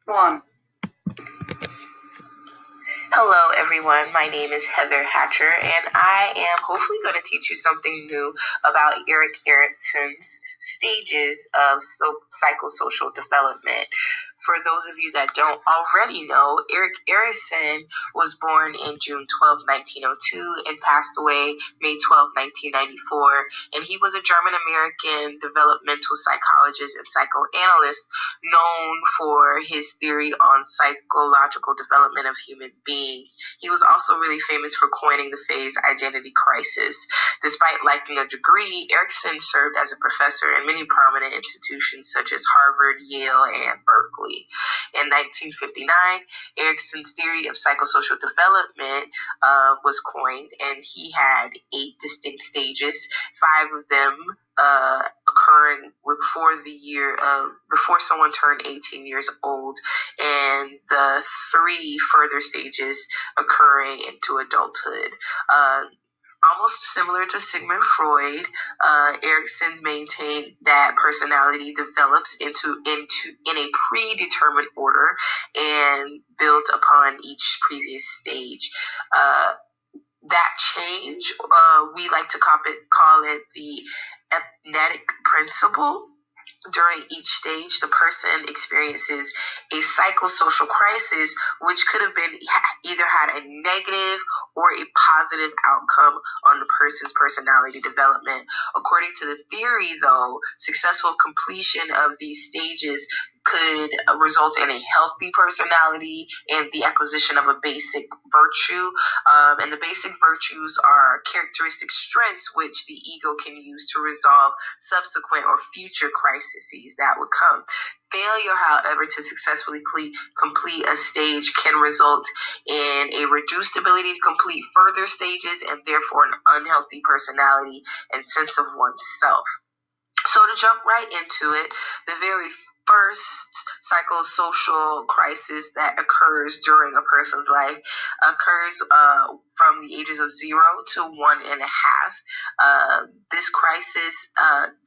One. Hello, everyone. My name is Heather Hatcher, and I am hopefully going to teach you something new about Erikson's stages of psychosocial development. For those of you that don't already know, Erik Erikson was born in June 12, 1902, and passed away May 12, 1994. And he was a German American developmental psychologist and psychoanalyst known for his theory on psychological development of human beings. He was also really famous for coining the phrase identity crisis. Despite lacking a degree, Erikson served as a professor in many prominent institutions such as Harvard, Yale, and Berkeley. In 1959, Erikson's theory of psychosocial development was coined, and he had 8 distinct stages, 5 of them occurring before someone turned 18 years old, and the 3 further stages occurring into adulthood. Almost similar to Sigmund Freud, Erikson maintained that personality develops in a predetermined order and built upon each previous stage. That change, we like to call it the epigenetic principle. During each stage, the person experiences a psychosocial crisis, which could have been either had a negative or a positive outcome on the person's personality development. According to the theory, though, successful completion of these stages could result in a healthy personality and the acquisition of a basic virtue. And the basic virtues are characteristic strengths which the ego can use to resolve subsequent or future crises that would come. Failure, however, to successfully complete a stage can result in a reduced ability to complete further stages and therefore an unhealthy personality and sense of oneself. So to jump right into it, the very first psychosocial crisis that occurs during a person's life occurs from the ages of 0 to 1.5.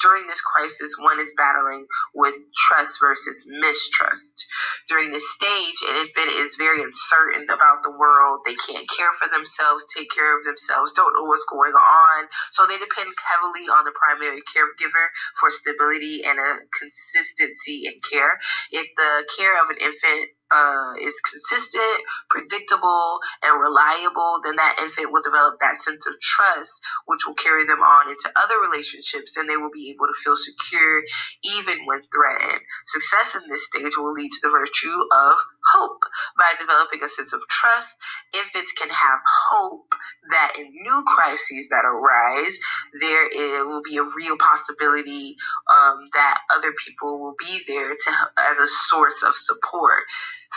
During this crisis, one is battling with trust versus mistrust. During this stage, an infant is very uncertain about the world. They can't care for themselves, take care of themselves, don't know what's going on. So they depend heavily on the primary caregiver for stability and a consistency in care. If the care of an infant is consistent, predictable, and reliable, then that infant will develop that sense of trust, which will carry them on into other relationships, and they will be able to feel secure even when threatened. Success in this stage will lead to the virtue of hope. By developing a sense of trust, infants can have hope that in new crises that arise, will be a real possibility that other people will be there as a source of support.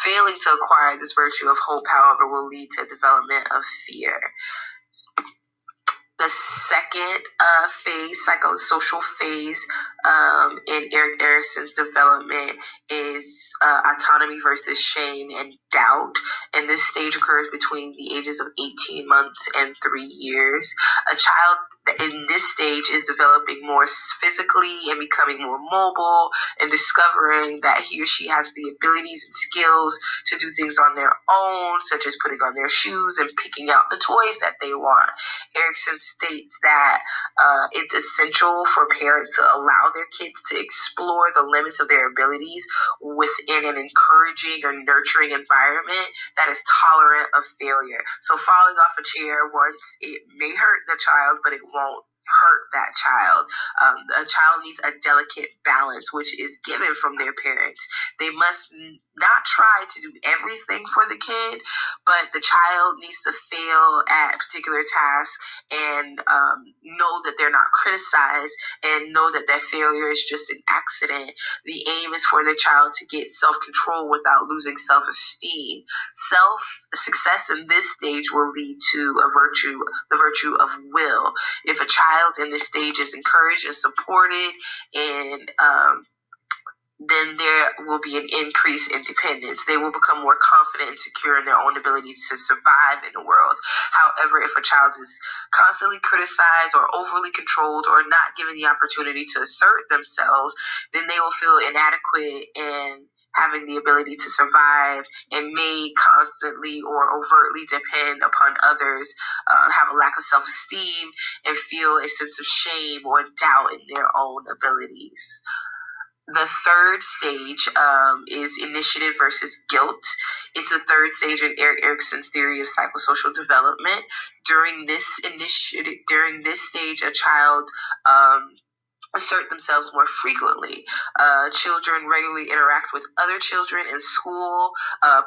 Failing to acquire this virtue of hope, however, will lead to development of fear. The second psychosocial phase in Erik Erikson's development is autonomy versus shame and doubt. And this stage occurs between the ages of 18 months and 3 years. A child in this stage is developing more physically and becoming more mobile and discovering that he or she has the abilities and skills to do things on their own, such as putting on their shoes and picking out the toys that they want. Erikson states that it's essential for parents to allow their kids to explore the limits of their abilities within an encouraging or nurturing environment that is tolerant of failure. So falling off a chair once, it may hurt the child, but it won't hurt that child. A child needs a delicate balance, which is given from their parents. They must not try to do everything for the kid, but the child needs to fail at particular tasks and know that they're not criticized and know that their failure is just an accident. The aim is for the child to get self-control without losing self-esteem. Success in this stage will lead to the virtue of will. If a child in this stage is encouraged and supported, and then there will be an increase in dependence. They will become more confident and secure in their own ability to survive in the world. However, if a child is constantly criticized or overly controlled or not given the opportunity to assert themselves, then they will feel inadequate and having the ability to survive, and may constantly or overtly depend upon others, have a lack of self-esteem, and feel a sense of shame or doubt in their own abilities. The third stage is initiative versus guilt. It's the third stage in Erikson's theory of psychosocial development. During this stage, a child assert themselves more frequently. Children regularly interact with other children in school.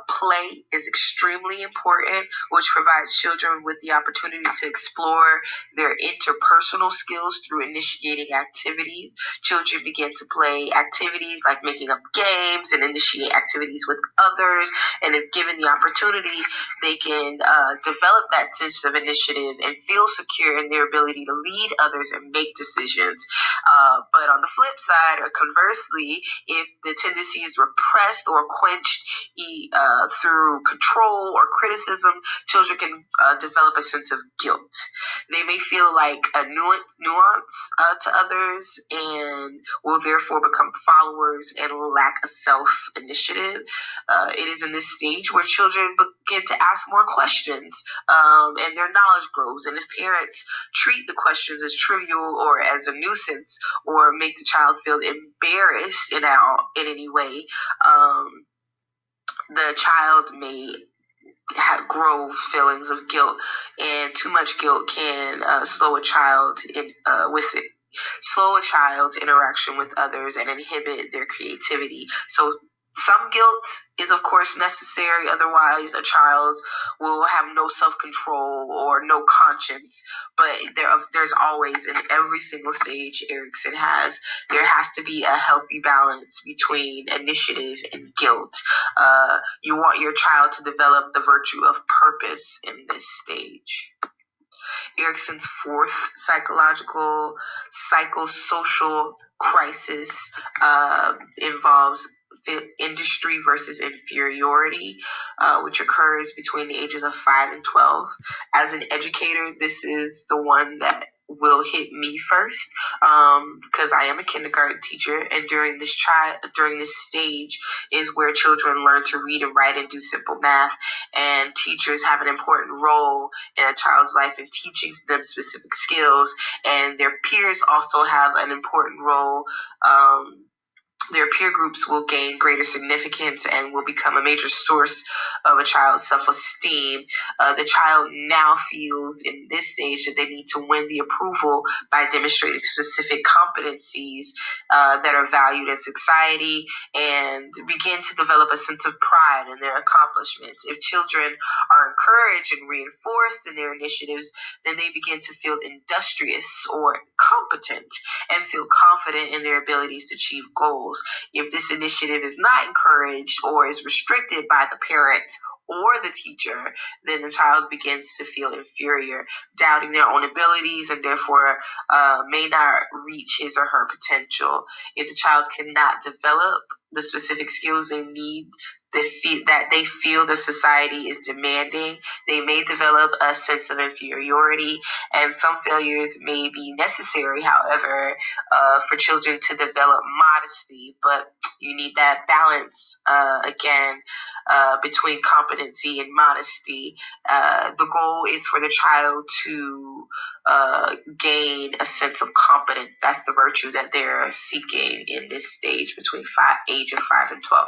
Play is extremely important, which provides children with the opportunity to explore their interpersonal skills through initiating activities. Children begin to play activities like making up games and initiate activities with others. And if given the opportunity, they can develop that sense of initiative and feel secure in their ability to lead others and make decisions. But on the flip side, or conversely, if the tendency is repressed or quenched through control or criticism, children can develop a sense of guilt. They may feel like a nuance to others and will therefore become followers and will lack a self-initiative. It is in this stage where children begin to ask more questions and their knowledge grows. And if parents treat the questions as trivial or as a nuisance or make the child feel embarrassed in any way, the child may grow feelings of guilt, and too much guilt can slow a child's interaction with others and inhibit their creativity. So some guilt is, of course, necessary. Otherwise, a child will have no self-control or no conscience. But there's always, in every single stage Erikson has, there has to be a healthy balance between initiative and guilt. You want your child to develop the virtue of purpose in this stage. Erikson's fourth psychosocial crisis involves industry versus inferiority, which occurs between the ages of 5 and 12. As an educator, this is the one that will hit me first, because I am a kindergarten teacher, and during this stage is where children learn to read and write and do simple math, and teachers have an important role in a child's life in teaching them specific skills, and their peers also have an important role. Their peer groups will gain greater significance and will become a major source of a child's self-esteem. The child now feels in this stage that they need to win the approval by demonstrating specific competencies that are valued in society, and begin to develop a sense of pride in their accomplishments. If children are encouraged and reinforced in their initiatives, then they begin to feel industrious or competent and feel confident in their abilities to achieve goals. If this initiative is not encouraged or is restricted by the parent or the teacher, then the child begins to feel inferior, doubting their own abilities, and therefore may not reach his or her potential. If the child cannot develop the specific skills they need, that they feel the society is demanding, they may develop a sense of inferiority, and some failures may be necessary, however, for children to develop modesty. But you need that balance, again, between competency and modesty. The goal is for the child to gain a sense of competence. That's the virtue that they're seeking in this stage between age of 5 and 12.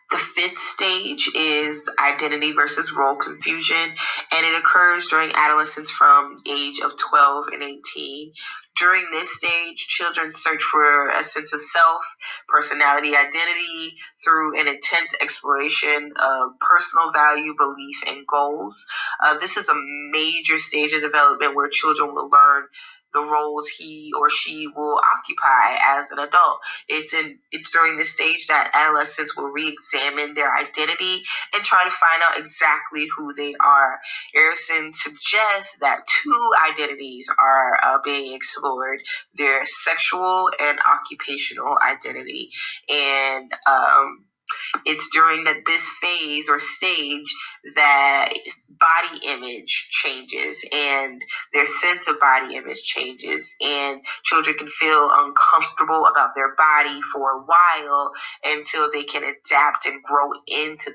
The fifth stage is identity versus role confusion, and it occurs during adolescence from age of 12 and 18. During this stage, children search for a sense of self, personality, identity through an intense exploration of personal value, belief, and goals. This is a major stage of development where children will learn the roles he or she will occupy as an adult. It's during this stage that adolescents will re-examine their identity and try to find out exactly who they are. Erikson suggests that two identities are being explored: their sexual and occupational identity. And It's during this phase or stage that body image changes and their sense of body image changes, and children can feel uncomfortable about their body for a while until they can adapt and grow into